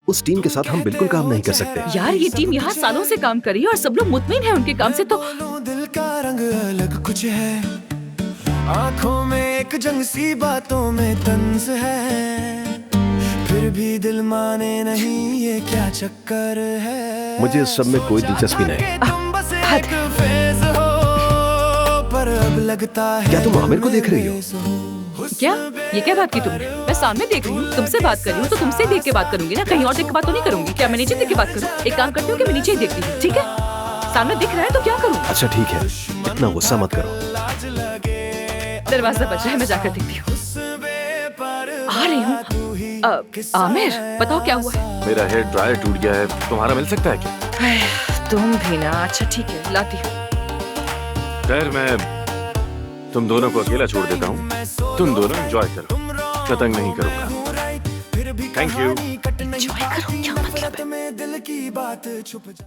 उस टीम के साथ हम बिल्कुल काम नहीं कर सकते। यार ये टीम यहाँ सालों से काम कर रही है और सब लोग मुतमिन है उनके काम से, तो दिल का रंग अलग कुछ है, आंखों में एक जंग सी बातों में तंज है, फिर भी दिल माने नहीं ये क्या चक्कर है। मुझे इस सब में कोई दिलचस्पी नहीं। पर अब लगता है क्या तुम आमिर को देख रही हो? क्या ये क्या बात की तुमने? मैं सामने देख रही हूँ, तुमसे बात कर रही हूँ तो तुमसे देख के बात करूंगी ना, कहीं और देख के बात तो नहीं करूंगी। क्या मैं नीचे देख के बात करूँ? एक काम करती हूँ कि मैं नीचे ही देखती हूँ, ठीक है? सामने दिख रहा है तो क्या करूँ? अच्छा ठीक है, इतना गुस्सा मत करो। दरवाजा बज रहा है, मैं जाकर देखती हूँ। आ रही हूँ। आमिर बताओ क्या हुआ है? मेरा हेयर ड्रायर टूट गया है, तुम्हारा मिल सकता है क्या? तुम भी ना। अच्छा ठीक है, लाती हूँ। खैर मैं तुम दोनों को अकेला छोड़ देता हूँ, तुम दोनों एंजॉय करो, कतंग नहीं करूँगा। Thank you. एंजॉय करो क्या मतलब है? दिल की बात छुप जा